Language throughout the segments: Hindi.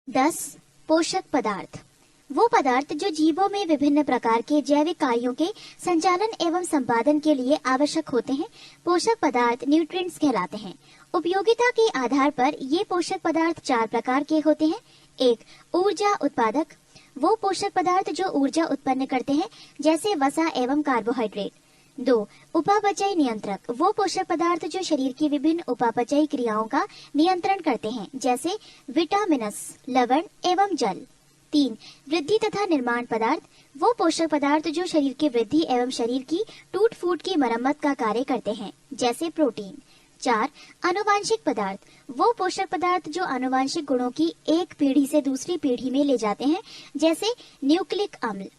10. पोषक पदार्थ वो पदार्थ जो जीवों में विभिन्न प्रकार के जैविक कार्यों के संचालन एवं संपादन के लिए आवश्यक होते हैं। पोषक पदार्थ न्यूट्रिएंट्स कहलाते हैं। उपयोगिता के आधार पर ये पोषक पदार्थ 4 प्रकार के होते हैं। 1. ऊर्जा उत्पादक वो पोषक पदार्थ जो ऊर्जा उत्पन्न करते हैं, जैसे वसा एवं कार्बोहाइड्रेट। 2. उपापचय नियंत्रक वो पोषक पदार्थ जो शरीर की विभिन्न उपापचयी क्रियाओं का नियंत्रण करते हैं, जैसे विटामिनस, लवण एवं जल। 3. वृद्धि तथा निर्माण पदार्थ वो पोषक पदार्थ जो शरीर की वृद्धि एवं शरीर की टूट फूट की मरम्मत का कार्य करते हैं, जैसे प्रोटीन। 4. आनुवांशिक पदार्थ वो पोषक पदार्थ जो आनुवांशिक गुणों की एक पीढ़ी से दूसरी पीढ़ी में ले जाते हैं, जैसे न्यूक्लिक अम्ल।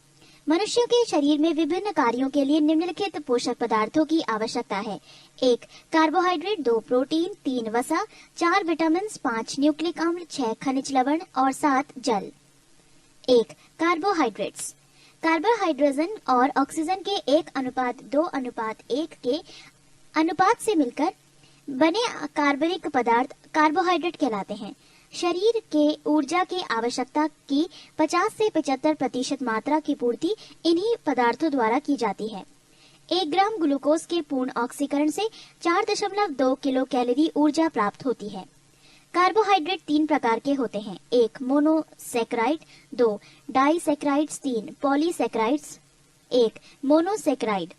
मनुष्यों के शरीर में विभिन्न कार्यों के लिए निम्नलिखित पोषक पदार्थों की आवश्यकता है। 1. कार्बोहाइड्रेट, 2. प्रोटीन, 3. वसा, 4. विटामिन, 5. न्यूक्लिक अम्ल, 6. खनिज लवण और 7. जल। 1. कार्बोहाइड्रेट्स कार्बोहाइड्रोजन और ऑक्सीजन के 1:2:1 के अनुपात से मिलकर बने कार्बनिक पदार्थ कार्बोहाइड्रेट कहलाते हैं। शरीर के ऊर्जा की आवश्यकता की 50 से 75% मात्रा की पूर्ति इन्हीं पदार्थों द्वारा की जाती है। 1 ग्राम ग्लूकोज के पूर्ण ऑक्सीकरण से 4.2 किलो कैलोरी ऊर्जा प्राप्त होती है। कार्बोहाइड्रेट 3 प्रकार के होते हैं। 1. मोनोसैकेराइड, 2. डाइसैकेराइड्स, 3. पॉलीसैकेराइड्स। 1. मोनोसैकेराइड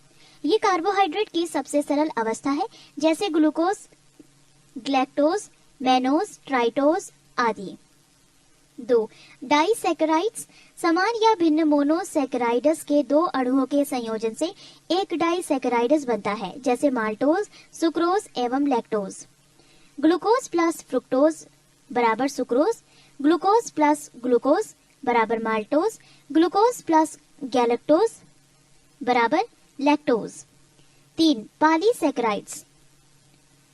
ये कार्बोहाइड्रेट की सबसे सरल अवस्था है, जैसे ग्लूकोज, ग्लैक्टोज, मैनोज, ट्राइटोज आदि। 2. डाइसैकेराइड्स समान या भिन्न मोनोसैकेराइड्स के 2 अणुओं के संयोजन से एक डाइसैकेराइड्स बनता है, जैसे माल्टोज, सुक्रोज एवं लैक्टोज। ग्लूकोज प्लस फ्रुक्टोज बराबर सुक्रोज, ग्लूकोज प्लस ग्लूकोज बराबर माल्टोज, ग्लूकोज प्लस गैलेक्टोज बराबर लैक्टोज। 3. पॉलीसैकेराइड्स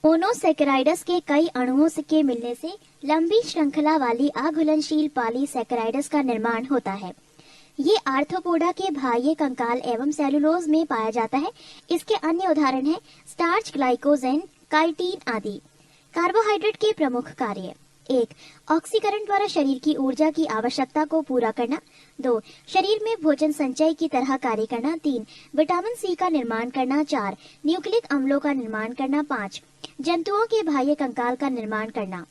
मोनोसैकेराइड्स के कई अणुओं के मिलने से लंबी श्रृंखला वाली अघुलनशील पॉलीसैकेराइड्स का निर्माण होता है। ये आर्थ्रोपोडा के बाह्य कंकाल एवं सेलुलोज में पाया जाता है। इसके अन्य उदाहरण हैं स्टार्च, ग्लाइकोजेन, काइटिन आदि। कार्बोहाइड्रेट के प्रमुख कार्य: 1. ऑक्सीकरण द्वारा शरीर की ऊर्जा की आवश्यकता को पूरा करना। 2. शरीर में भोजन संचय की तरह कार्य करना। 3. विटामिन सी का निर्माण करना। 4. न्यूक्लिक अम्लों का निर्माण करना। 5. जंतुओं के बाह्य कंकाल का निर्माण करना।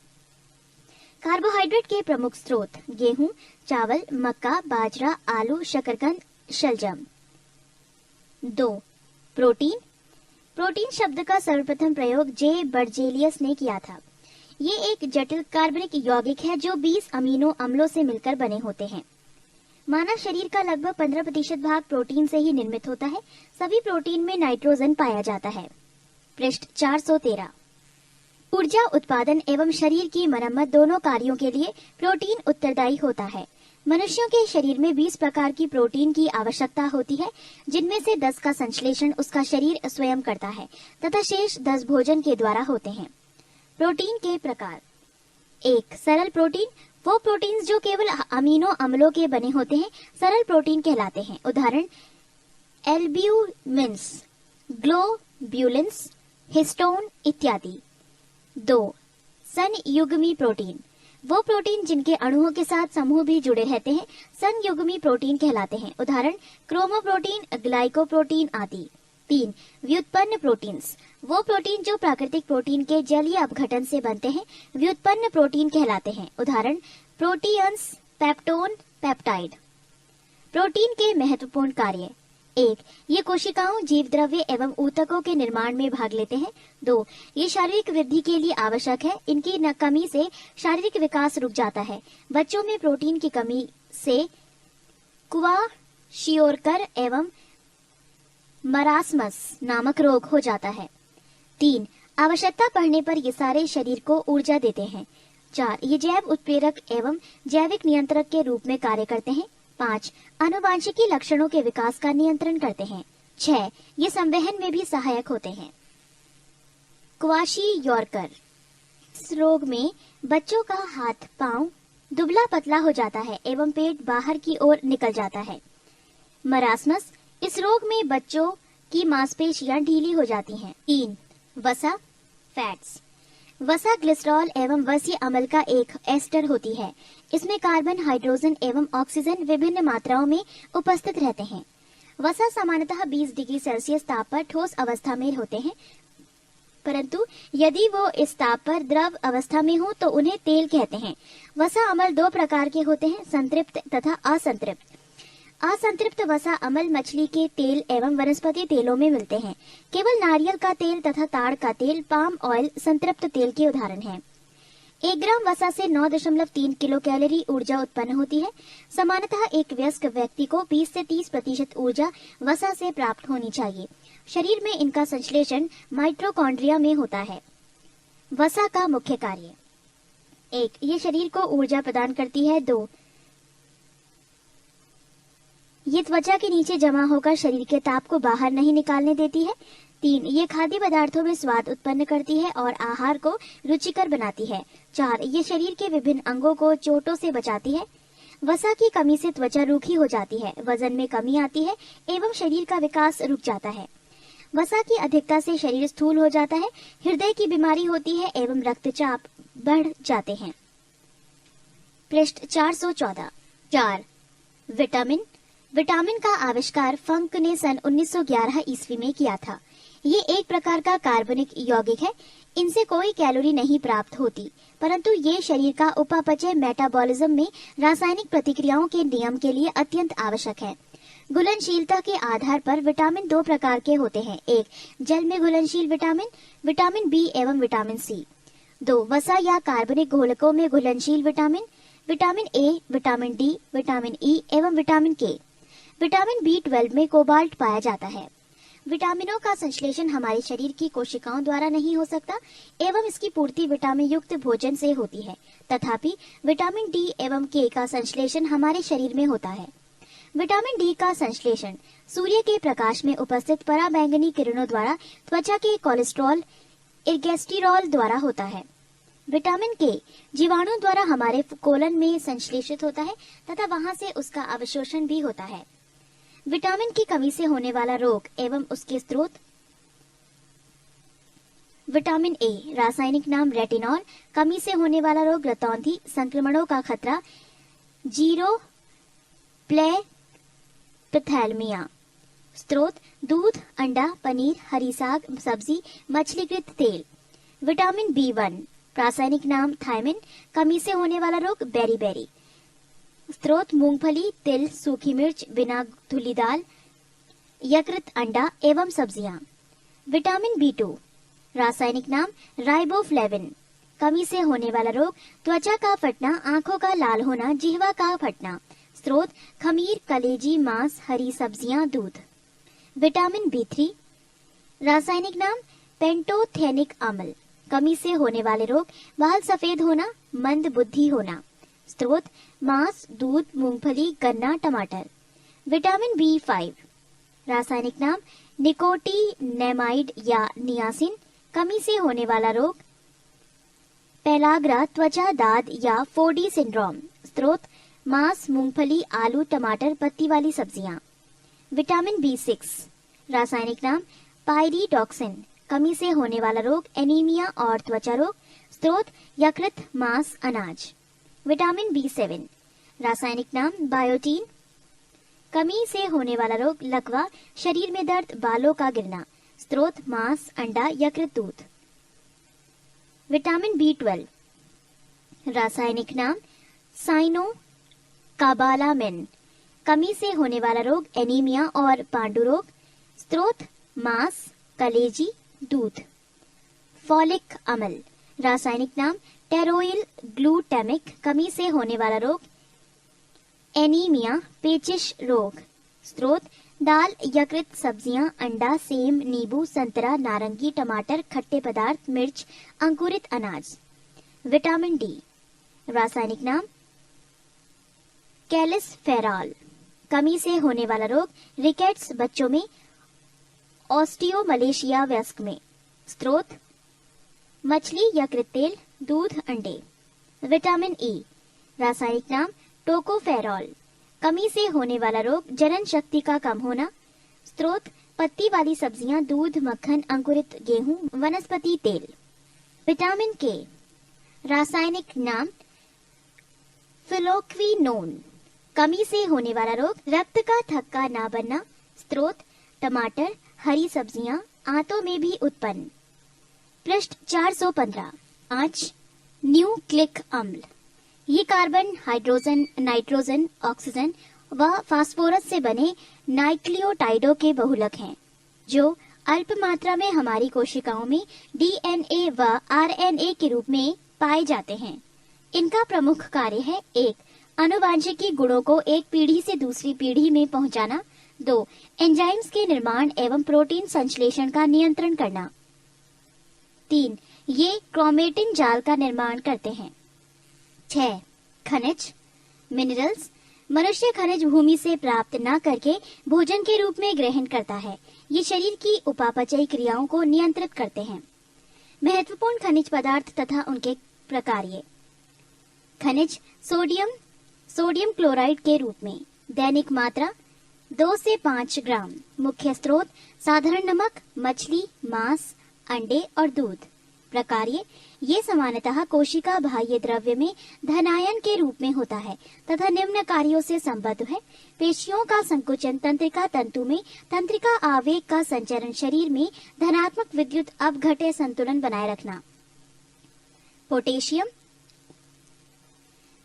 कार्बोहाइड्रेट के प्रमुख स्रोत: गेहूं, चावल, मक्का, बाजरा, आलू, शकरकंद, शलजम। 2. प्रोटीन प्रोटीन शब्द का सर्वप्रथम प्रयोग जे बर्जेलियस ने किया था। ये एक जटिल कार्बनिक यौगिक है जो 20 अमीनो अम्लों से मिलकर बने होते हैं। मानव शरीर का लगभग 15% भाग प्रोटीन से ही निर्मित होता है। सभी प्रोटीन में नाइट्रोजन पाया जाता है। पृष्ठ 413। ऊर्जा उत्पादन एवं शरीर की मरम्मत दोनों कार्यों के लिए प्रोटीन उत्तरदायी होता है। मनुष्यों के शरीर में 20 प्रकार की प्रोटीन की आवश्यकता होती है, जिनमें से 10 का संश्लेषण उसका शरीर स्वयं करता है तथा शेष 10 भोजन के द्वारा होते हैं। प्रोटीन के प्रकार: 1. सरल प्रोटीन वो प्रोटीन जो केवल अमीनो अम्लों के बने होते हैं, सरल प्रोटीन कहलाते हैं। उदाहरण एल्ब्यूमिन्स, ग्लोब्यूलिन्स, हिस्टोन इत्यादि। 2. संयुग्मी प्रोटीन वो प्रोटीन जिनके अणुओं के साथ समूह भी जुड़े रहते हैं, संयुग्मी प्रोटीन कहलाते हैं। उदाहरण क्रोमोप्रोटीन, ग्लाइकोप्रोटीन आदि। 3. व्युत्पन्न प्रोटीन्स वो प्रोटीन जो प्राकृतिक प्रोटीन के जलीय अपघटन से बनते हैं, व्युत्पन्न प्रोटीन कहलाते हैं। उदाहरण प्रोटीन्स, पेप्टोन, पेप्टाइड। प्रोटीन के महत्वपूर्ण कार्य: 1. ये कोशिकाओं, जीव द्रव्य एवं ऊतकों के निर्माण में भाग लेते हैं। 2. ये शारीरिक वृद्धि के लिए आवश्यक है। इनकी कमी से शारीरिक विकास रुक जाता है। बच्चों में प्रोटीन की कमी से क्वाशियोरकर एवं मरासमस नामक रोग हो जाता है। 3. आवश्यकता पड़ने पर ये सारे शरीर को ऊर्जा देते हैं। 4. ये जैव उत्प्रेरक एवं जैविक नियंत्रक के रूप में कार्य करते हैं। 5. आनुवांशिकी लक्षणों के विकास का नियंत्रण करते हैं। 6. ये संवहन में भी सहायक होते हैं। क्वाशियोरकर इस रोग में बच्चों का हाथ पांव दुबला पतला हो जाता है एवं पेट बाहर की ओर निकल जाता है। मरासमस इस रोग में बच्चों की मांसपेशियां ढीली हो जाती हैं। 3. वसा फैट्स वसा ग्लिसरॉल एवं वसीय अम्ल का एक एस्टर होती है। इसमें कार्बन, हाइड्रोजन एवं ऑक्सीजन विभिन्न मात्राओं में उपस्थित रहते हैं। वसा सामान्यतः 20 डिग्री सेल्सियस ताप पर ठोस अवस्था में होते हैं, परंतु यदि वो इस ताप पर द्रव अवस्था में हो तो उन्हें तेल कहते हैं। वसा अम्ल दो प्रकार के होते हैं, संतृप्त तथा असंतृप्त। असंतृप्त वसा अम्ल मछली के तेल एवं वनस्पति तेलों में मिलते हैं। केवल नारियल का तेल तथा ताड़ का तेल, पाम ऑयल संतृप्त तेल के उदाहरण हैं। 1 ग्राम वसा से 9.3 किलो कैलोरी ऊर्जा उत्पन्न होती है। सामान्यतः एक वयस्क व्यक्ति को 20 से 30% ऊर्जा वसा से प्राप्त होनी चाहिए। शरीर में इनका संश्लेषण माइटोकॉन्ड्रिया में होता है। वसा का मुख्य कार्य: 1. ये शरीर को ऊर्जा प्रदान करती है। 2. ये त्वचा के नीचे जमा होकर शरीर के ताप को बाहर नहीं निकालने देती है। 3. ये खाद्य पदार्थों में स्वाद उत्पन्न करती है और आहार को रुचिकर बनाती है। 4. ये शरीर के विभिन्न अंगों को चोटों से बचाती है। वसा की कमी से त्वचा रूखी हो जाती है, वजन में कमी आती है एवं शरीर का विकास रुक जाता है। वसा की अधिकता से शरीर स्थूल हो जाता है, हृदय की बीमारी होती है एवं रक्तचाप बढ़ जाते हैं। पृष्ठ 414। 4. विटामिन का आविष्कार फंक ने सन 1911 ईस्वी में किया था। ये एक प्रकार का कार्बनिक यौगिक है। इनसे कोई कैलोरी नहीं प्राप्त होती, परंतु ये शरीर का उपापचय मेटाबॉलिज्म में रासायनिक प्रतिक्रियाओं के नियम के लिए अत्यंत आवश्यक है। घुलनशीलता के आधार पर विटामिन 2 प्रकार के होते हैं। 1. जल में घुलनशील विटामिन, विटामिन बी एवं विटामिन सी। 2. वसा या कार्बनिक घोलकों में घुलनशील vitamin, vitamin A, vitamin D, vitamin E एवं विटामिन के। विटामिन B12 में कोबाल्ट पाया जाता है। विटामिनों का संश्लेषण हमारे शरीर की कोशिकाओं द्वारा नहीं हो सकता एवं इसकी पूर्ति विटामिन युक्त भोजन से होती है। तथापि विटामिन डी एवं के का संश्लेषण हमारे शरीर में होता है। विटामिन डी का संश्लेषण सूर्य के प्रकाश में उपस्थित पराबैंगनी किरणों द्वारा त्वचा के कोलेस्ट्रॉल, इर्गेस्टेरॉल द्वारा होता है। विटामिन के जीवाणु द्वारा हमारे कोलन में संश्लेषित होता है तथा वहां से उसका अवशोषण भी होता है। विटामिन की कमी से होने वाला रोग एवं उसके स्रोत: विटामिन ए, रासायनिक नाम रेटिनॉल, कमी से होने वाला रोग रतौंधी, संक्रमणों का खतरा, जीरोप्लेथैल्मिया। स्रोत: दूध, अंडा, पनीर, हरी साग, सब्जी, मछलीकृत तेल। विटामिन B1, रासायनिक नाम थायमिन, कमी से होने वाला रोग बेरी। स्रोत: मूंगफली, तिल, सूखी मिर्च, बिना धुली दाल, यकृत, अंडा एवं सब्जियां। विटामिन B2, रासायनिक नाम राइबोफ्लेविन, कमी से होने वाला रोग त्वचा का फटना, आंखों का लाल होना, जिह्वा का फटना। स्रोत: खमीर, कलेजी, मांस, हरी सब्जियां, दूध। विटामिन B3, रासायनिक नाम पेंटोथेनिक अम्ल, कमी से होने वाले रोग बाल सफेद होना, मंद बुद्धि होना। स्रोत: मांस, दूध, मूंगफली, गन्ना, टमाटर। विटामिन B5, रासायनिक नाम निकोटिनेमाइड या नियासिन, कमी से होने वाला रोग पेलाग्रा, त्वचा दाद या 4D सिंड्रोम। स्रोत: मांस, मूंगफली, आलू, टमाटर, पत्ती वाली सब्जियां। विटामिन B6, रासायनिक नाम पायरिडॉक्सिन, कमी से होने वाला रोग एनीमिया और त्वचा रोग। स्रोत: यकृत, मांस, अनाज। विटामिन B7, रासायनिक नाम बायोटीन, कमी से होने वाला रोग लकवा, शरीर में दर्द, बालों का गिरना। स्रोत: मांस, अंडा, यकृत, दूध। विटामिन B12, रासायनिक नाम साइनोकाबालामिन, कमी से होने वाला रोग एनीमिया और पांडु रोग। स्रोत: मांस, कलेजी, दूध। फॉलिक अम्ल, रासायनिक नाम टेरोइल ग्लूटामिक, कमी से होने वाला रोग एनीमिया, पेचिश रोग। स्रोत: दाल, यकृत, सब्जियां, अंडा, सेम, नींबू, संतरा, नारंगी, टमाटर, खट्टे पदार्थ, मिर्च, अंकुरित अनाज। विटामिन डी, रासायनिक नाम कैलिसफेरॉल, कमी से होने वाला रोग रिकेट्स बच्चों में, ऑस्टियोमलेशिया वयस्क में। स्रोत: मछली, यकृत तेल, दूध, अंडे। विटामिन ई, रासायनिक नाम टोकोफेरॉल, कमी से होने वाला रोग जनन शक्ति का कम होना। स्रोत: पत्ती वाली सब्जियां, दूध, मक्खन, अंकुरित गेहूं, वनस्पति तेल। विटामिन के रासायनिक नाम फिलोक्विनोन। कमी से होने वाला रोग, रक्त का थक्का ना बनना। स्रोत टमाटर, हरी सब्जियां, आंतों में भी उत्पन्न। पृष्ठ 415। 5 न्यूक्लिक अम्ल। ये कार्बन, हाइड्रोजन, नाइट्रोजन, ऑक्सीजन व फास्फोरस से बने नाइक्लियोटाइडों के बहुलक हैं, जो अल्प मात्रा में हमारी कोशिकाओं में डीएनए व आरएनए के रूप में पाए जाते हैं। इनका प्रमुख कार्य है: 1 आनुवांशिकी गुणों को एक पीढ़ी से दूसरी पीढ़ी में पहुंचाना। 2 एंजाइम्स के निर्माण एवं प्रोटीन संश्लेषण का नियंत्रण करना। 3 ये क्रोमेटिन जाल का निर्माण करते हैं। 6 खनिज मिनरल्स। मनुष्य खनिज भूमि से प्राप्त न करके भोजन के रूप में ग्रहण करता है। ये शरीर की उपापचयी क्रियाओं को नियंत्रित करते हैं। महत्वपूर्ण खनिज पदार्थ तथा उनके प्रकार। खनिज सोडियम क्लोराइड के रूप में। दैनिक मात्रा 2 से 5 ग्राम। मुख्य स्रोत साधारण नमक, मछली, मांस, अंडे और दूध। प्रकार ये सामान्यतः कोशिका बाह्य द्रव्य में धनायन के रूप में होता है तथा निम्न कार्यों से संबद्ध है: पेशियों का संकुचन, तंत्रिका तंतु में तंत्रिका आवेग का संचरण, शरीर में धनात्मक विद्युत अपघट्य संतुलन बनाए रखना। पोटेशियम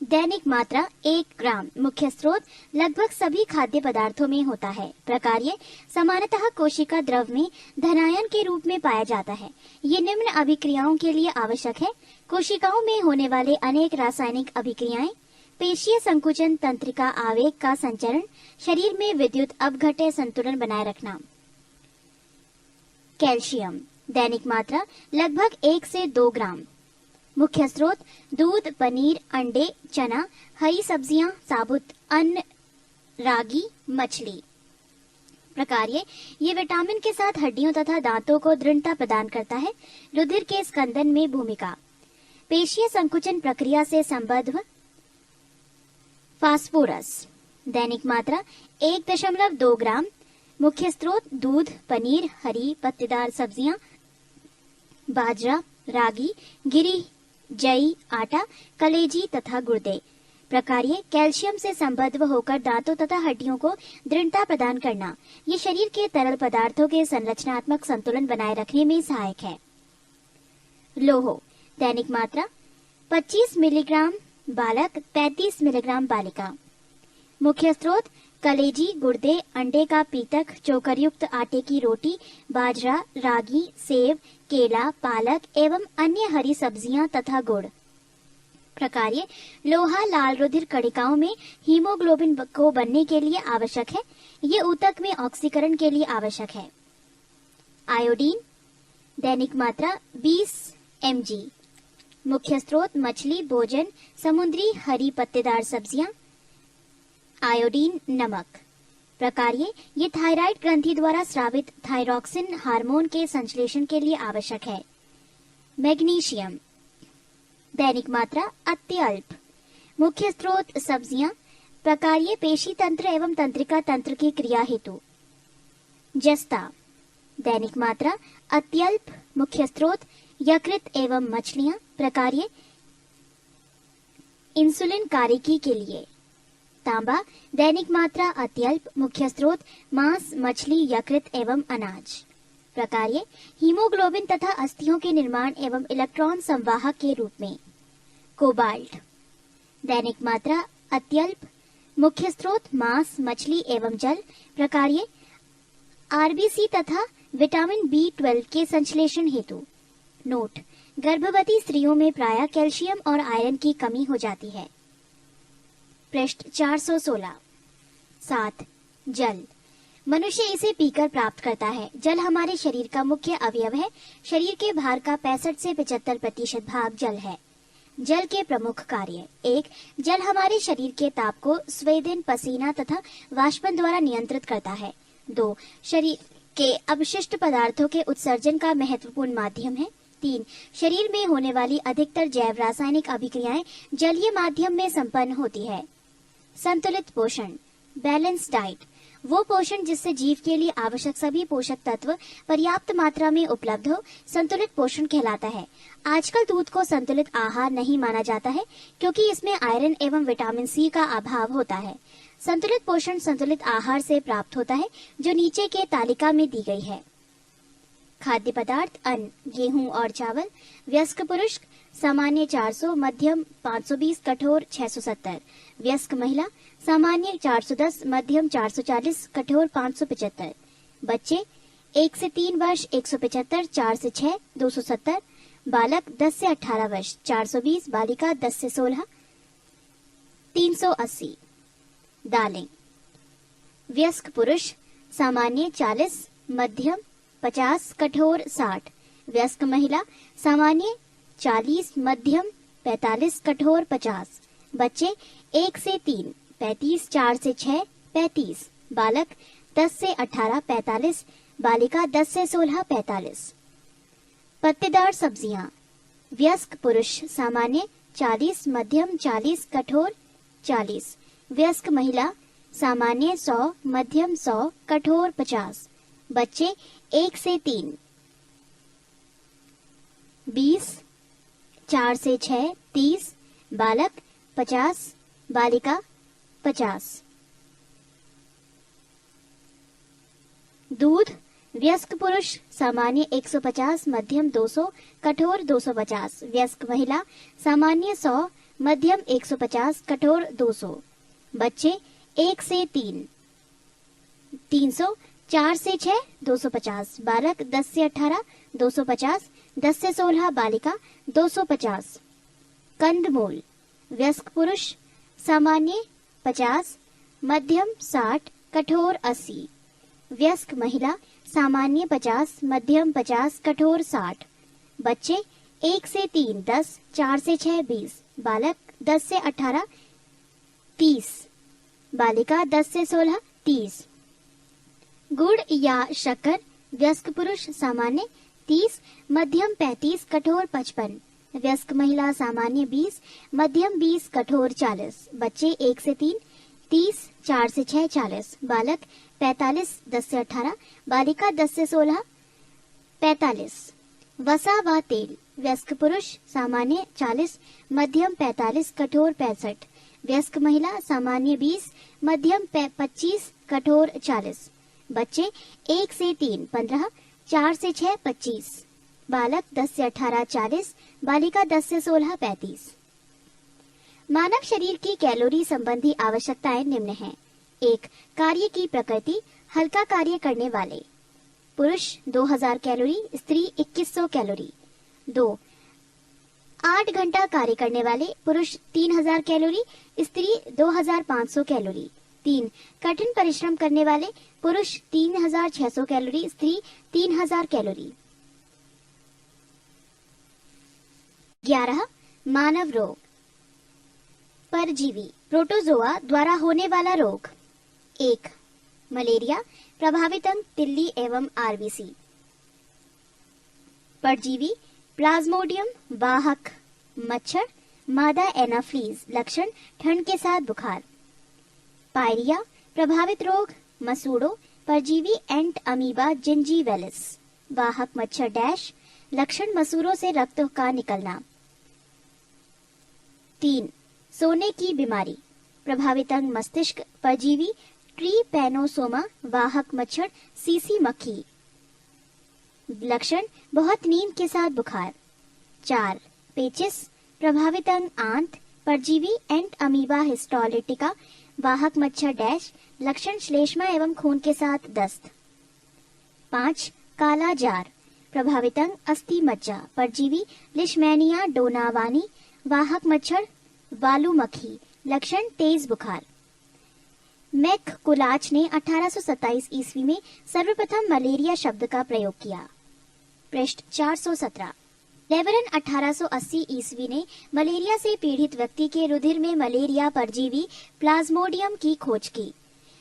दैनिक मात्रा 1 ग्राम। मुख्य स्रोत लगभग सभी खाद्य पदार्थों में होता है। प्रकार सामान्यतः कोशिका द्रव में धनायन के रूप में पाया जाता है। ये निम्न अभिक्रियाओं के लिए आवश्यक है: कोशिकाओं में होने वाले अनेक रासायनिक अभिक्रियाएं, पेशीय संकुचन, तंत्रिका आवेग का संचरण, शरीर में विद्युत अपघट्य संतुलन बनाए रखना। कैल्शियम दैनिक मात्रा लगभग 1 से 2 ग्राम। मुख्य स्रोत दूध, पनीर, अंडे, चना, हरी सब्जियां, साबुत अन्न, रागी, मछली। प्रकार ये विटामिन के साथ हड्डियों तथा दांतों को दृढ़ता प्रदान करता है। रुधिर के स्कंदन में भूमिका। पेशीय संकुचन प्रक्रिया से संबद्ध। फास्फोरस दैनिक मात्रा 1.2 ग्राम। मुख्य स्रोत दूध, पनीर, हरी पत्तेदार सब्जियां, बाजरा, रागी, गिरी, जई, आटा, कलेजी तथा गुर्दे। प्रकार कैल्शियम से संबद्ध होकर दांतों तथा हड्डियों को दृढ़ता प्रदान करना। ये शरीर के तरल पदार्थों के संरचनात्मक संतुलन बनाए रखने में सहायक है। लोह दैनिक मात्रा 25 मिलीग्राम बालक, 35 मिलीग्राम बालिका। मुख्य स्रोत कलेजी, गुर्दे, अंडे का पीतक, चोकर युक्त आटे की रोटी, बाजरा, रागी, सेब, केला, पालक एवं अन्य हरी सब्जियां तथा गुड़। प्रकार लोहा लाल रुधिर कणिकाओं में हीमोग्लोबिन को बनने के लिए आवश्यक है। ये ऊतक में ऑक्सीकरण के लिए आवश्यक है। आयोडीन दैनिक मात्रा 20 mg। मुख्य स्रोत मछली, भोजन, समुद्री हरी पत्तेदार सब्जियां। आयोडीन नमक। प्रकार ये थायराइड ग्रंथि द्वारा स्रावित थायरॉक्सिन हार्मोन के संश्लेषण के लिए आवश्यक है। मैग्नीशियम दैनिक मात्रा अत्यल्प। मुख्य स्रोत सब्जियां। प्रकार पेशी तंत्र एवं तंत्रिका तंत्र की क्रिया हेतु। जस्ता दैनिक मात्रा अत्यल्प। मुख्य स्रोत यकृत एवं मछलियां। प्रकार इंसुलिन कार्यकी के लिए। तांबा दैनिक मात्रा अत्यल्प। मुख्य स्रोत मांस, मछली, यकृत एवं अनाज। प्रकार हीमोग्लोबिन तथा अस्थियों के निर्माण एवं इलेक्ट्रॉन संवाहक के रूप में। कोबाल्ट दैनिक मात्रा अत्यल्प। मुख्य स्रोत मांस, मछली एवं जल। प्रकार आरबीसी तथा विटामिन B12 के संश्लेषण हेतु। नोट: गर्भवती स्त्रियों में प्रायः कैल्शियम और आयरन की कमी हो जाती है। पृष्ठ 416। 7 जल। मनुष्य इसे पीकर प्राप्त करता है। जल हमारे शरीर का मुख्य अवयव है। शरीर के भार का 65 से 75% भाग जल है। जल के प्रमुख कार्य: 1 जल हमारे शरीर के ताप को स्वेदन, पसीना तथा वाष्पन द्वारा नियंत्रित करता है। 2 शरीर के अवशिष्ट पदार्थों के उत्सर्जन का महत्वपूर्ण माध्यम है। 3 शरीर में होने वाली अधिकतर जैव रासायनिक अभिक्रियाएं जलीय माध्यम में संपन्न होती है। संतुलित पोषण बैलेंस डाइट। वो पोषण जिससे जीव के लिए आवश्यक सभी पोषक तत्व पर्याप्त मात्रा में उपलब्ध हो संतुलित पोषण कहलाता है। आजकल दूध को संतुलित आहार नहीं माना जाता है क्योंकि इसमें आयरन एवं विटामिन सी का अभाव होता है। संतुलित पोषण संतुलित आहार से प्राप्त होता है जो नीचे के तालिका में दी गई है। खाद्य पदार्थ अन्न, गेहूं और चावल। वयस्क पुरुष सामान्य 400, मध्यम 520, कठोर 670। वयस्क महिला सामान्य 410, मध्यम 440, कठोर 575। बच्चे 1 से 3 वर्ष 175, 4 से 6 270। बालक 10 से 18 वर्ष 420, बालिका 10 से 16 380। दालें। वयस्क पुरुष सामान्य 40, मध्यम 50, कठोर 60। वयस्क महिला सामान्य 40, मध्यम 45, कठोर 50। बच्चे 1 से 3 35, 4 से 6 35। बालक 10 से 18 45, बालिका 10 से 16 45। पत्तेदार सब्जियां। वयस्क पुरुष सामान्य 40, मध्यम 40, कठोर 40। वयस्क महिला सामान्य 100, मध्यम 100, कठोर 50। बच्चे 1 से 3 20, 4 से 6 30। बालक 50, बालिका 50। दूध। वयस्क पुरुष सामान्य 150, मध्यम 200, कठोर 250। वयस्क महिला सामान्य 100, मध्यम 150, कठोर 200। बच्चे 1 से 3 300, 4 से 6 250। बालक 10 से 18 250, 10 से 16 बालिका 250। कंदमूल। वयस्क पुरुष सामान्य 50, मध्यम 60, कठोर 80। वयस्क महिला सामान्य 50, मध्यम 50, कठोर 60। बच्चे 1 से 3 10, 4 से 6 20। बालक 10 से 18 30, बालिका 10 से 16 30। गुड़ या शक्कर। वयस्क पुरुष सामान्य 30, मध्यम 35, कठोर 55। वयस्क महिला सामान्य 20, मध्यम 20, कठोर 40। बच्चे 1 से 3 30, 4 से 6 40। बालक 45, 10 से 18, बालिका 10 से 16 45। वसा व तेल। वयस्क पुरुष सामान्य 40, मध्यम 45, कठोर 65। वयस्क महिला सामान्य 20, मध्यम 25, कठोर 40। बच्चे 1 से 3 15, 4 से 6 25। बालक 10 से 18 40, बालिका 10 से 16 35। मानव शरीर की कैलोरी संबंधी आवश्यकताएं निम्न हैं। 1. कार्य की प्रकृति। हल्का कार्य करने वाले पुरुष 2000 कैलोरी, स्त्री 2100 कैलोरी। 2. 8 घंटा कार्य करने वाले पुरुष 3000 कैलोरी, स्त्री 2500 कैलोरी। 3. कठिन परिश्रम करने वाले पुरुष 3600 कैलोरी, स्त्री 3000 कैलोरी। 11. मानव रोग। परजीवी प्रोटोजोआ द्वारा होने वाला रोग। 1. मलेरिया, प्रभावित अंग तिल्ली एवं आरबीसी। परजीवी प्लाज्मोडियम, वाहक मच्छर, मादा एनाफ्लीज। लक्षण ठंड के साथ बुखार। पायरिया प्रभावित रोग मसूड़ो। परजीवी एंट अमीबा जिंजीवेलिस। वाहक मच्छर डैश। लक्षण मसूड़ों से रक्त का निकलना। 3. सोने की बीमारी। प्रभावित अंग मस्तिष्क। परजीवी ट्रीपैनोसोमा। वाहक मच्छर सीसी मक्खी। लक्षण बहुत नींद के साथ बुखार। 4. पेचिस प्रभावित अंग आंत। परजीवी एंट अमीबा हिस्टोलिटिका। वाहक मच्छर डैश। लक्षण श्लेष्मा एवं खून के साथ दस्त। 5. काला जार प्रभावित अंग अस्थि मज्जा। परजीवी लिशमैनिया डोनावानी। वाहक मच्छर वालू मक्खी। लक्षण तेज बुखार। मैक कुलाच ने 1827 ईस्वी में सर्वप्रथम मलेरिया शब्द का प्रयोग किया। पृष्ठ 417। लेवरन 1880 ईस्वी ने मलेरिया से पीड़ित व्यक्ति के रुधिर में मलेरिया परजीवी प्लाज्मोडियम की खोज की।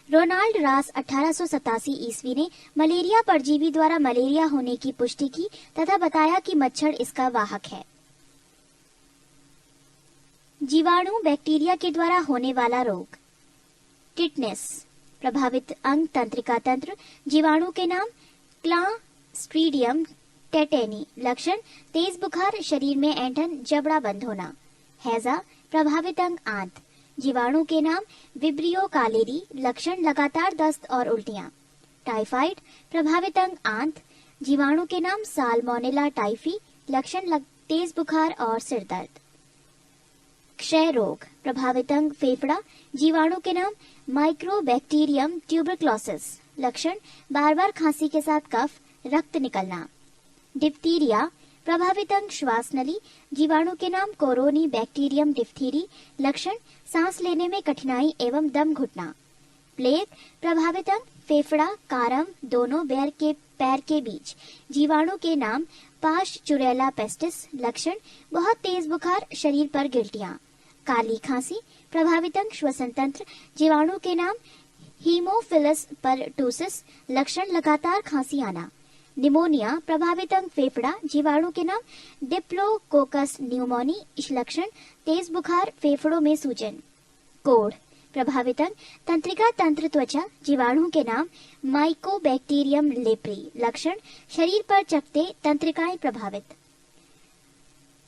रोनाल्ड रास 1887 ईस्वी ने मलेरिया परजीवी द्वारा मलेरिया होने की पुष्टि की तथा बताया कि मच्छर इसका वाहक है। जीवाणु बैक्टीरिया के द्वारा होने वाला रोग। टिटनेस प्रभावित अंग तंत्रिका तंत्र, जीवाणु के नाम क्लॉस्ट्रीडियम टेटेनी, लक्षण तेज बुखार, शरीर में ऐंठन, जबड़ा बंद होना। हैजा, प्रभावित अंग आंत, जीवाणु के नाम विब्रियो कालेरी, लक्षण लगातार दस्त और उल्टियां। टाइफाइड, प्रभावित अंग आंत, जीवाणु के नाम साल्मोनेला टाइफी, लक्षण तेज बुखार और सिर दर्द। क्षय रोग, प्रभावित अंग फेफड़ा, जीवाणु के नाम माइक्रोबैक्टीरियम ट्यूबरक्लोसिस, लक्षण बार बार खांसी के साथ कफ, रक्त निकलना। डिप्थीरिया, प्रभावित अंग श्वास नली, जीवाणु के नाम कोरोनी बैक्टीरियम डिप्थीरी, लक्षण सांस लेने में कठिनाई एवं दम घुटना। प्लेग, प्रभावित अंग फेफड़ा, कारम, दोनों पैर के बीच, जीवाणु के नाम पाश्चुरेला पेस्टिस, लक्षण बहुत तेज बुखार, शरीर पर गिल्टियां। काली खांसी, प्रभावित अंग श्वसन तंत्र, जीवाणु के नाम हीमोफिलस परटूसिस, लक्षण लगातार खांसी आना। निमोनिया, प्रभावित अंग फेफड़ा, जीवाणु के नाम डिप्लोकोकस न्यूमोनी, लक्षण तेज बुखार, फेफड़ों में सूजन। कोढ़, प्रभावित अंग तंत्रिका तंत्र, त्वचा, जीवाणु के नाम माइकोबैक्टीरियम लेप्री, लक्षण शरीर पर चकते, तंत्रिकाएं प्रभावित।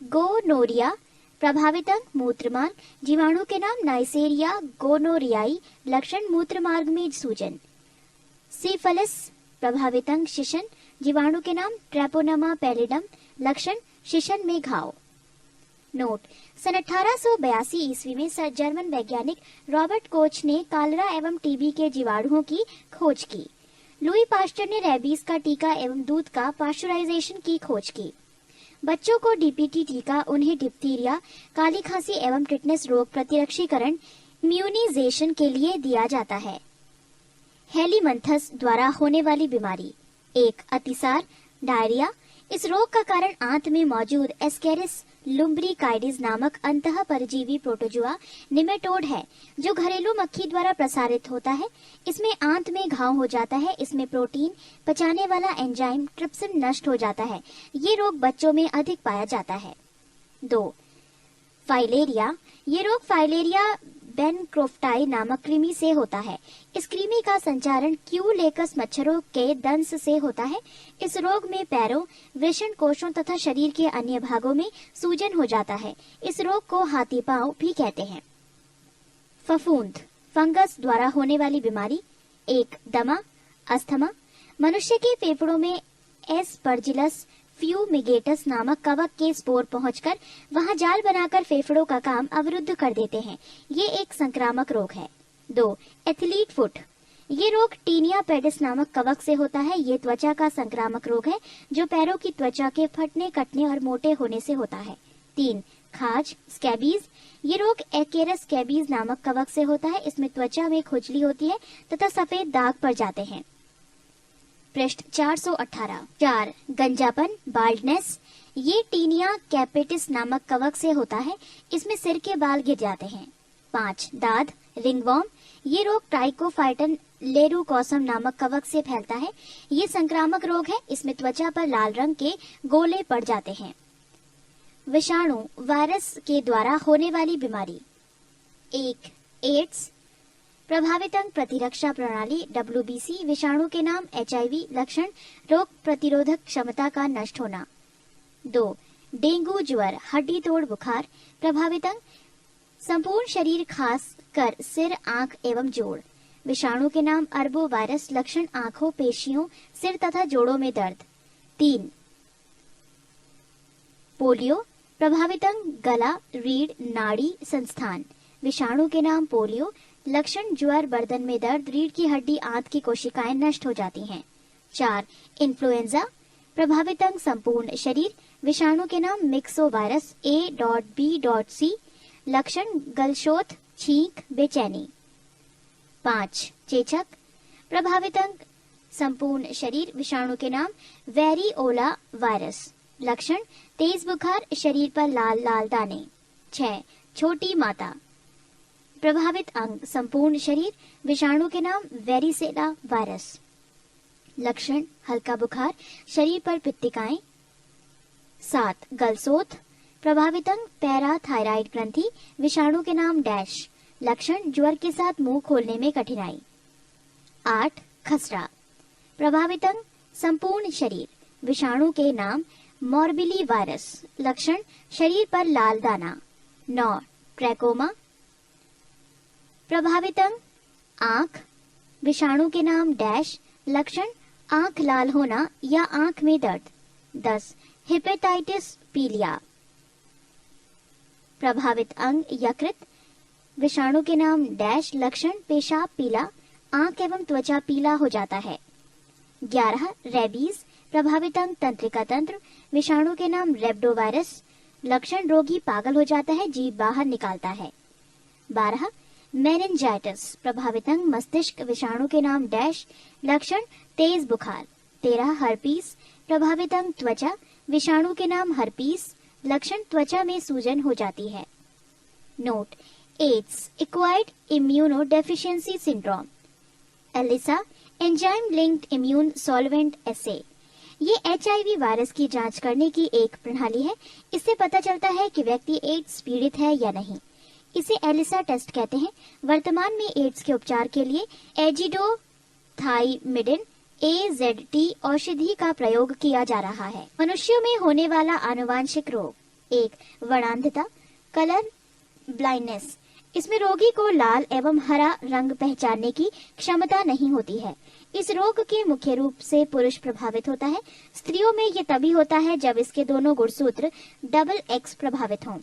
गोनोरिया, प्रभावित अंग मूत्रमार्ग, जीवाणु के नाम नाइसेरिया गोनोरियाई, लक्षण मूत्र मार्ग में सूजन। सिफिलिस, प्रभावित अंग शिशन, जीवाणु के नाम ट्रैपोनोमा पैलिडम, लक्षण शिशन में घाव। नोट, सन 1882 ईस्वी में सर जर्मन वैज्ञानिक रॉबर्ट कोच ने कालरा एवं टीबी के जीवाणुओं की खोज की। लुई पास्चर ने रेबीज का टीका एवं दूध का पाश्चराइजेशन की खोज की। बच्चों को डीपीटी टीका उन्हें डिप्थीरिया, काली खांसी एवं टिटनेस रोग प्रतिरक्षीकरण इम्यूनाइजेशन के लिए दिया जाता है। हेलीमंथस द्वारा होने वाली बीमारी, 1. अतिसार, डायरिया। इस रोग का कारण आंत में मौजूद एस्केरिस लुम्ब्रिकाइडिस नामक अंतः परजीवी प्रोटोजुआ निमेटोड है, जो घरेलू मक्खी द्वारा प्रसारित होता है। इसमें आंत में घाव हो जाता है। इसमें प्रोटीन पचाने वाला एंजाइम ट्रिप्सिन नष्ट हो जाता है। ये रोग बच्चों में अधिक पाया जाता है। 2. फाइलेरिया। ये रोग फाइलेरिया बेनक्रोफ्टाई नामक कृमि से होता है। इस कृमि का संचारण क्यूलेकस मच्छरों के दंश से होता है। इस रोग में पैरों, वृषण कोशों तथा शरीर के अन्य भागों में सूजन हो जाता है। इस रोग को हाथी पांव भी कहते हैं। फफूंद, फंगस द्वारा होने वाली बीमारी, 1. दमा, अस्थमा। मनुष्य के फेफड़ों में एस्परजिलस फ्यूमिगेटस नामक कवक के स्पोर पहुंचकर वहां जाल बनाकर फेफड़ों का काम अवरुद्ध कर देते हैं। ये एक संक्रामक रोग है। 2. Athlete foot. ये रोग टीनिया पेडिस नामक कवक से होता है। ये त्वचा का संक्रामक रोग है जो पैरों की त्वचा के फटने, कटने और मोटे होने से होता है। 3. खाज, स्कैबीज। ये रोग एकेरस स्कैबीज नामक कवक से होता है। इसमें त्वचा में खुजली होती है तथा सफेद दाग पड़ जाते हैं। पृष्ठ 418। 4. गंजापन, बाल्डनेस। ये टीनिया कैपेटिस नामक कवक से होता है। इसमें सिर के बाल गिर जाते हैं। 5. दाद, रिंगवॉर्म। ये रोग ट्राइकोफाइटन लेरुकोसम नामक कवक से फैलता है। ये संक्रामक रोग है। इसमें त्वचा पर लाल रंग के गोले पड़ जाते हैं। विषाणु, वायरस के द्वारा होने वाली बीमारी, 1. एड्स। प्रभावित अंग प्रतिरक्षा प्रणाली, WBC। विषाणु के नाम HIV, लक्षण रोग प्रतिरोधक क्षमता का नष्ट होना। 2. डेंगू ज्वर, हड्डी तोड़ बुखार। प्रभावित अंग संपूर्ण शरीर, खास कर सिर, आंख एवं जोड़। विषाणु के नाम अर्बो वायरस, लक्षण आंखों, पेशियों, सिर तथा जोड़ों में दर्द। 3. पोलियो। प्रभावित अंग गला, रीढ़, नाड़ी, संस्थान। विषाणु के नाम पोलियो, लक्षण ज्वर, बर्दन में दर्द, रीढ़ की हड्डी, आंत की कोशिकाएं नष्ट हो जाती हैं। 4. इन्फ्लुएंजा। प्रभावित अंग संपूर्ण शरीर। विषाणु के नाम मिक्सो वायरस, A.B.C। लक्षण गलशोथ, छींक, बेचैनी। 5. चेचक। प्रभावित अंग संपूर्ण शरीर। विषाणु के नाम वेरिओला वायरस, लक्षण तेज बुखार, शरीर पर लाल लाल दाने। 6. छोटी माता। प्रभावित अंग संपूर्ण शरीर। विषाणु के नाम वेरिसेला वायरस, लक्षण हल्का बुखार, शरीर पर पित्तिकाएं। 7. गलसोथ। प्रभावित अंग पैराथायराइड ग्रंथि। विषाणु के नाम डैश, लक्षण ज्वर के साथ मुंह खोलने में कठिनाई। 8. खसरा। प्रभावित अंग संपूर्ण शरीर। विषाणु के नाम मोरबिली वायरस। लक्षण शरीर पर लाल दाना। 9. ट्रैकोमा। प्रभावित अंग आंख। विषाणु के नाम डैश। लक्षण आंख लाल होना या आंख में दर्द। 10. हेपेटाइटिस पीलिया। प्रभावित अंग यकृत। विषाणु के नाम डैश। लक्षण पेशाब पीला, आंख एवं त्वचा पीला हो जाता है। 11. रेबीज। प्रभावित अंग तंत्रिका तंत्र। विषाणु के नाम रेब्डोवायरस। लक्षण रोगी पागल हो जाता है, जीभ बाहर निकालता है। 12. मेनिंजाइटिस। प्रभावित अंग मस्तिष्क। विषाणु के नाम डैश। लक्षण तेज बुखार। 13. हर्पीस। प्रभावित अंग त्वचा। विषाणु के नाम हर्पीस। लक्षण त्वचा में सूजन हो जाती है। Note: AIDS acquired immunodeficiency syndrome. ELISA enzyme linked immune solvent assay. ये HIV वायरस की जांच करने की एक प्रणाली है। इससे पता चलता है कि व्यक्ति एड्स पीड़ित है या नहीं। इसे एलिसा टेस्ट कहते हैं। वर्तमान में एड्स के उपचार के लिए एजिडोथाइमिडिन AZT औषधि का प्रयोग किया जा रहा है। मनुष्यों में होने वाला आनुवांशिक रोग। 1. वर्णांधता, कलर ब्लाइंडनेस। इसमें रोगी को लाल एवं हरा रंग पहचानने की क्षमता नहीं होती है। इस रोग के मुख्य रूप से पुरुष प्रभावित होता है। स्त्रियों में ये तभी होता है जब इसके दोनों गुणसूत्र XX प्रभावित हों।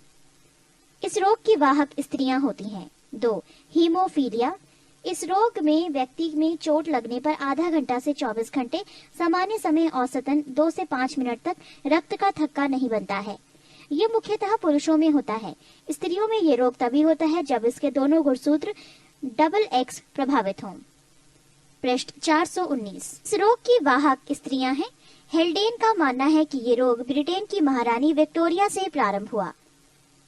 इस रोग की वाहक स्त्रियां होती हैं। 2. हीमोफीलिया। इस रोग में व्यक्ति में चोट लगने पर आधा घंटा से 24 घंटे सामान्य समय औसतन 2 से 5 मिनट तक रक्त का थक्का नहीं बनता है। ये मुख्यतः पुरुषों में होता है। स्त्रियों में ये रोग तभी होता है जब इसके दोनों गुणसूत्र XX प्रभावित हों। पृष्ठ 419। इस रोग की वाहक स्त्रियां हैं। हेल्डेन का मानना है कि ये रोग ब्रिटेन की महारानी विक्टोरिया से प्रारंभ हुआ।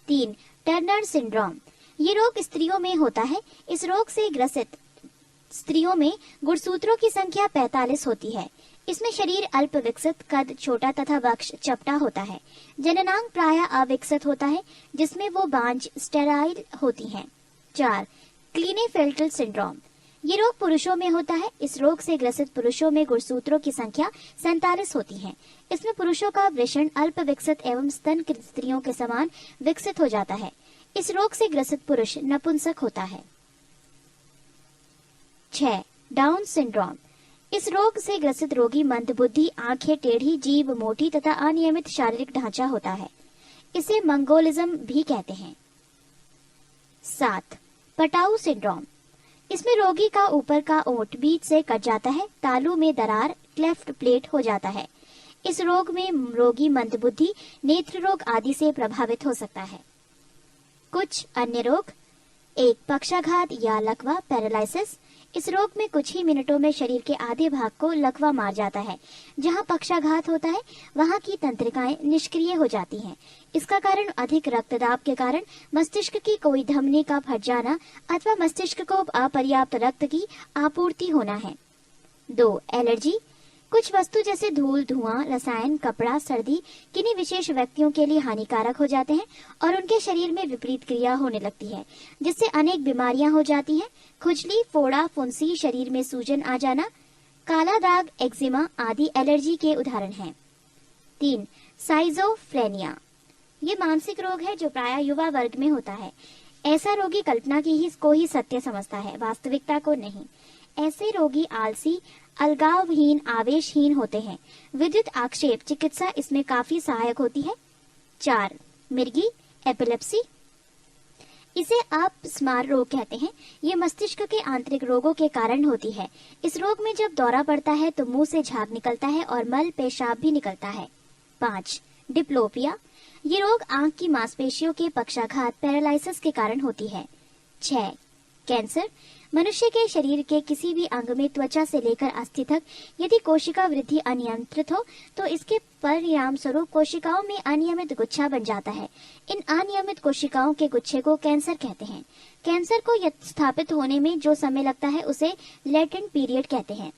3. Turner syndrome. ये रोग स्त्रियों में होता है। इस रोग से ग्रसित स्त्रियों में गुणसूत्रों की संख्या 45 होती है। इसमें शरीर अल्प विकसित, कद छोटा तथा वक्ष चपटा होता है। जननांग प्रायः अविकसित होता है, जिसमें वो बांझ स्टेराइल होती हैं। 4. क्लीनेफेल्टर सिंड्रोम। ये रोग पुरुषों में होता है। इस रोग से ग्रसित पुरुषों में गुणसूत्रों की संख्या 47 होती है। इसमें पुरुषों का वृषण अल्प विकसित एवं स्तन स्त्रियों के समान विकसित हो जाता है। इस रोग से ग्रसित पुरुष नपुंसक होता है। 6. Down syndrome. इस रोग से ग्रसित रोगी मंदबुद्धि, आंखें टेढ़ी, जीभ मोटी तथा अनियमित शारीरिक ढांचा होता है। इसे मंगोलिज्म भी कहते हैं। 7. Patau syndrome. इसमें रोगी का ऊपर का ओंठ बीच से कट जाता है, तालू में दरार, क्लेफ्ट प्लेट हो जाता है। इस रोग में रोगी मंदबुद्धि, नेत्र रोग आदि से प्रभावित हो सकता है। कुछ अन्य रोग। 1. पक्षाघात या लकवा पैरालिसिस। इस रोग में कुछ ही मिनटों में शरीर के आधे भाग को लकवा मार जाता है। जहां पक्षाघात होता है वहां की तंत्रिकाएं निष्क्रिय हो जाती हैं। इसका कारण अधिक रक्तदाब के कारण मस्तिष्क की कोई धमनी का फट जाना अथवा मस्तिष्क को अपर्याप्त रक्त की आपूर्ति होना है। 2. एलर्जी। कुछ वस्तु जैसे धूल, धुआं, रसायन, कपड़ा, सर्दी किन्हीं विशेष व्यक्तियों के लिए हानिकारक हो जाते हैं और उनके शरीर में विपरीत क्रिया होने लगती है, जिससे अनेक बीमारियां हो जाती हैं। खुजली, फोड़ा, फुंसी, शरीर में सूजन आ जाना, काला दाग, एक्जिमा आदि एलर्जी के उदाहरण हैं। 3. साइजोफ्रेनिया। ये मानसिक रोग है जो प्रायः युवा वर्ग में होता है। ऐसा रोगी कल्पना की को ही सत्य समझता है, वास्तविकता को नहीं। ऐसे रोगी आलसी, अलगावहीन, आवेशहीन होते हैं। विद्युत आक्षेप चिकित्सा इसमें काफी सहायक होती है। 4. मिर्गी एपिलेप्सी। इसे अपस्मार रोग कहते हैं। ये मस्तिष्क के आंतरिक रोगों के कारण होती है। इस रोग में जब दौरा पड़ता है तो मुंह से झाग निकलता है और मल पेशाब भी निकलता है। 5. डिप्लोपिया। ये रोग आंख की मांसपेशियों के पक्षाघात पैरालिसिस के कारण होती है। 6. कैंसर। मनुष्य के शरीर के किसी भी अंग में त्वचा से लेकर अस्थि तक यदि कोशिका वृद्धि अनियंत्रित हो तो इसके परिणाम स्वरूप कोशिकाओं में अनियमित गुच्छा बन जाता है। इन अनियमित कोशिकाओं के गुच्छे को कैंसर कहते हैं। कैंसर को स्थापित होने में जो समय लगता है उसे लेटेंट पीरियड कहते हैं।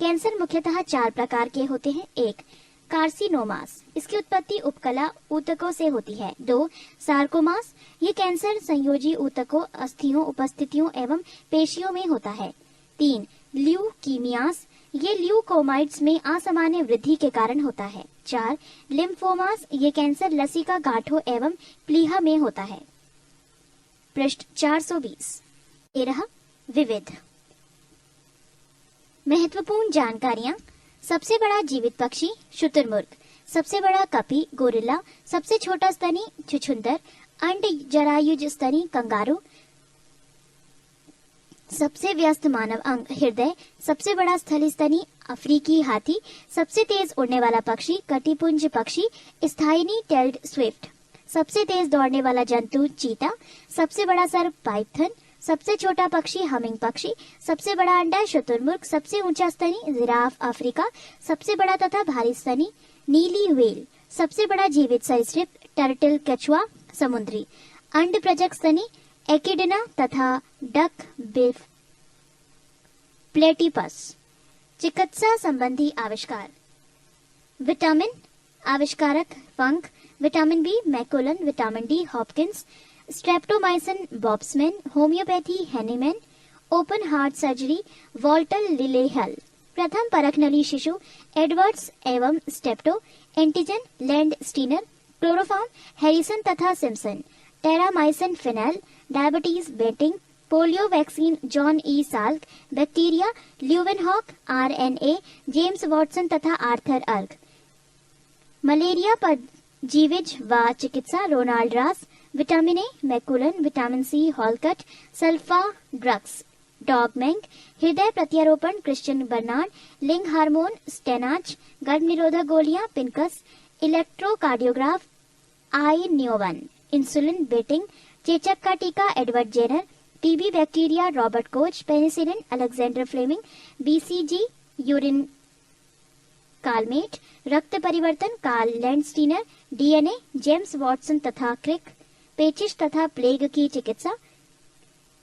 कैंसर मुख्यतः 4 प्रकार के होते हैं। 1. कार्सिनोमास। इसकी उत्पत्ति उपकला ऊतकों से होती है। 2. सार्कोमास। ये कैंसर संयोजी ऊतकों, अस्थियों, उपस्थितियों एवं पेशियों में होता है। 3. ल्यूकीमियास, ये ल्यूकोमाइट्स में असामान्य वृद्धि के कारण होता है। 4 लिम्फोमास, ये कैंसर लसिका गांठों एवं प्लीहा में होता है। पृष्ठ 420। 13 विविध महत्वपूर्ण जानकारियां। सबसे बड़ा जीवित पक्षी शुतुरमुर्ग, सबसे बड़ा कपी गोरिल्ला, सबसे छोटा स्तनी छुछुंदर, अंड जरायुज स्तनी कंगारू, सबसे व्यस्त मानव अंग हृदय, सबसे बड़ा स्थली स्तनी अफ्रीकी हाथी, सबसे तेज उड़ने वाला पक्षी कटिपुंज पक्षी स्थायनी टेल्ड स्विफ्ट, सबसे तेज दौड़ने वाला जंतु चीता, सबसे बड़ा सर्प पाइथन, सबसे छोटा पक्षी हमिंग पक्षी, सबसे बड़ा अंडा शुतुरमुर्ग, सबसे ऊंचा स्तनी जिराफ अफ्रीका, सबसे बड़ा तथा भारी स्तनी नीली व्हेल, सबसे बड़ा जीवित सरीसृप टर्टल कछुआ समुद्री, अंड प्रजक स्तनी एकिडना तथा डक बिफ प्लेटिपस। चिकित्सा संबंधी आविष्कार। विटामिन आविष्कारक Funk, vitamin B McCollum, vitamin D Hopkins, streptomycin बॉब्समैन, homeopathy Hahnemann, open heart surgery Walter Lillehei, प्रथम परखनली शिशु एडवर्ड्स एवं Steptoe, antigen Landsteiner, chloroform Harrison तथा सिम्पसन, टेरामाइसिन फिनाइल, diabetes Banting, polio vaccine John E Salk, bacteria Leeuwenhoek, RNA James Watson तथा आर्थर अर्ग, मलेरिया परजीविज व चिकित्सा Ronald Ross, vitamin A McCollum, vitamin C हॉलकट, सल्फा ड्रग्स डॉगमैंग, हृदय प्रत्यारोपण क्रिश्चियन बर्नार्ड, लिंग हार्मोन स्टेनाच, गर्भ निरोधक गोलियां पिनकस, इलेक्ट्रोकार्डियोग्राफ आई न्योवन, इंसुलिन बेटिंग, चेचक का टीका Edward Jenner, TB bacteria Robert Koch, penicillin Alexander Fleming, BCG Guerin Calmette, रक्त परिवर्तन Karl Landsteiner, DNA James Watson तथा क्रिक, पेचिश तथा प्लेग की चिकित्सा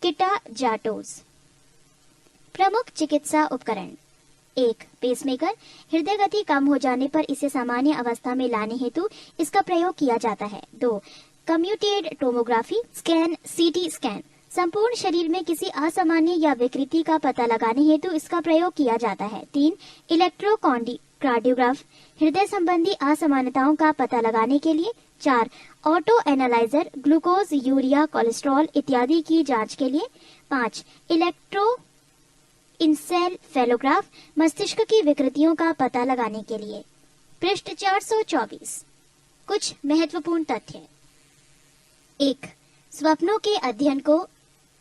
किटा जाटोज। प्रमुख चिकित्सा उपकरण। 1 पेसमेकर, हृदय गति कम हो जाने पर इसे सामान्य अवस्था में लाने हेतु इसका प्रयोग किया जाता है। 2 commuted tomography scan CT scan, संपूर्ण शरीर में किसी असामान्य या विकृति का पता लगाने हेतु इसका प्रयोग किया जाता है। 3 इलेक्ट्रोकार्डियोग्राफ, हृदय संबंधी असामान्यताओं का पता लगाने के लिए। 4 auto analyser, glucose urea cholesterol इत्यादि की जांच के लिए। 5 इलेक्ट्रो इंसेफेलोग्राफ, मस्तिष्क की विकृतियों का पता लगाने के लिए। पृष्ठ 424। कुछ महत्वपूर्ण तथ्य। 1 स्वप्नों के अध्ययन को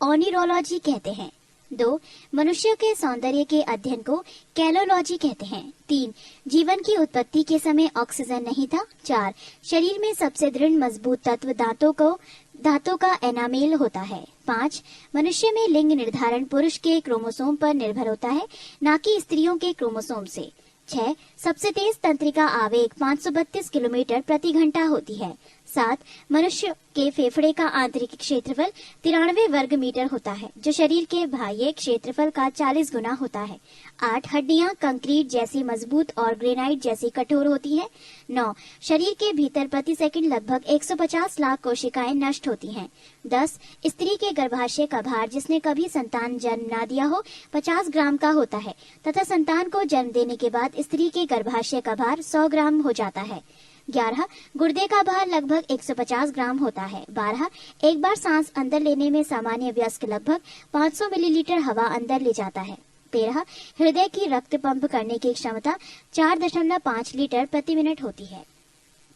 ओनिरोलॉजी कहते हैं। 2 मनुष्य के सौंदर्य के अध्ययन को कैलोलॉजी कहते हैं। 3 जीवन की उत्पत्ति के समय ऑक्सीजन नहीं था। 4 शरीर में सबसे दृढ़ मजबूत तत्व दांतों का एनामेल होता है। 5 मनुष्य में लिंग निर्धारण पुरुष के क्रोमोसोम पर निर्भर होता है, न कि स्त्रियों के क्रोमोसोम से। 6 सबसे तेज तंत्रिका आवेग 532 किलोमीटर प्रति घंटा होती है। 7 मनुष्य के फेफड़े का आंतरिक क्षेत्रफल 93 वर्ग मीटर होता है, जो शरीर के बाह्य क्षेत्रफल का 40 गुना होता है। 8 हड्डियां कंक्रीट जैसी मजबूत और ग्रेनाइट जैसी कठोर होती है। 9 शरीर के भीतर प्रति सेकंड लगभग 150 लाख कोशिकाएं नष्ट होती हैं। 10 स्त्री के गर्भाशय का भार, जिसने कभी संतान जन्म न दिया हो, 50 ग्राम का होता है तथा संतान को जन्म देने के बाद स्त्री के गर्भाशय का भार 100 ग्राम हो जाता है। 11 गुर्दे का भार लगभग 150 ग्राम होता है। 12 एक बार सांस अंदर लेने में सामान्य वयस्क लगभग 500 मिलीलीटर हवा अंदर ले जाता है। 13 हृदय की रक्त पंप करने की क्षमता 4.5 लीटर प्रति मिनट होती है।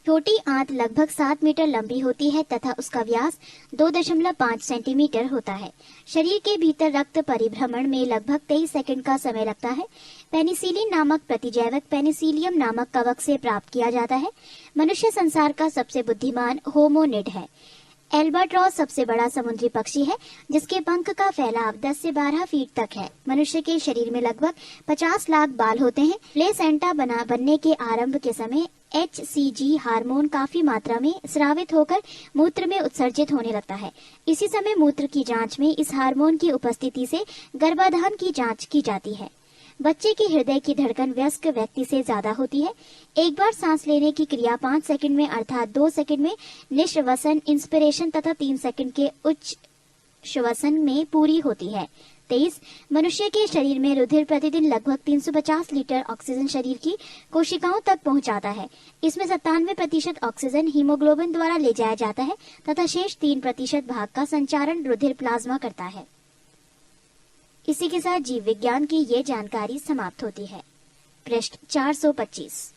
छोटी आंत लगभग 7 मीटर लंबी होती है तथा उसका व्यास 2.5 सेंटीमीटर होता है। शरीर के भीतर रक्त परिभ्रमण में लगभग 23 सेकंड का समय लगता है। पेनिसिलिन नामक प्रतिजैविक पेनिसिलियम नामक कवक से प्राप्त किया जाता है। मनुष्य संसार का सबसे बुद्धिमान होमोनिड है। एल्बाट्रॉस सबसे बड़ा समुद्री पक्षी है, जिसके पंख का फैलाव 10 से 12 फीट तक है। मनुष्य के शरीर में लगभग 50 लाख बाल होते हैं। प्लेसेंटा बनने के आरंभ के समय HCG हार्मोन काफी मात्रा में स्रावित होकर मूत्र में उत्सर्जित होने लगता है। इसी समय मूत्र की जांच में इस हार्मोन की उपस्थिति से गर्भाधान की जांच की जाती है। बच्चे के हृदय की धड़कन वयस्क व्यक्ति से ज्यादा होती है। एक बार सांस लेने की क्रिया 5 सेकंड में अर्थात 2 सेकंड में निश्वसन इंस्पिरेशन तथा 3 सेकंड के उच्च श्वसन में पूरी होती है। 23 मनुष्य के शरीर में रुधिर प्रतिदिन लगभग 350 लीटर ऑक्सीजन शरीर की कोशिकाओं तक पहुंचाता है। इसमें 97% ऑक्सीजन हीमोग्लोबिन द्वारा ले जाया जाता है तथा शेष 3% भाग का संचारण रुधिर प्लाज्मा करता है। इसी के साथ जीव विज्ञान की ये जानकारी समाप्त होती है। पृष्ठ 425।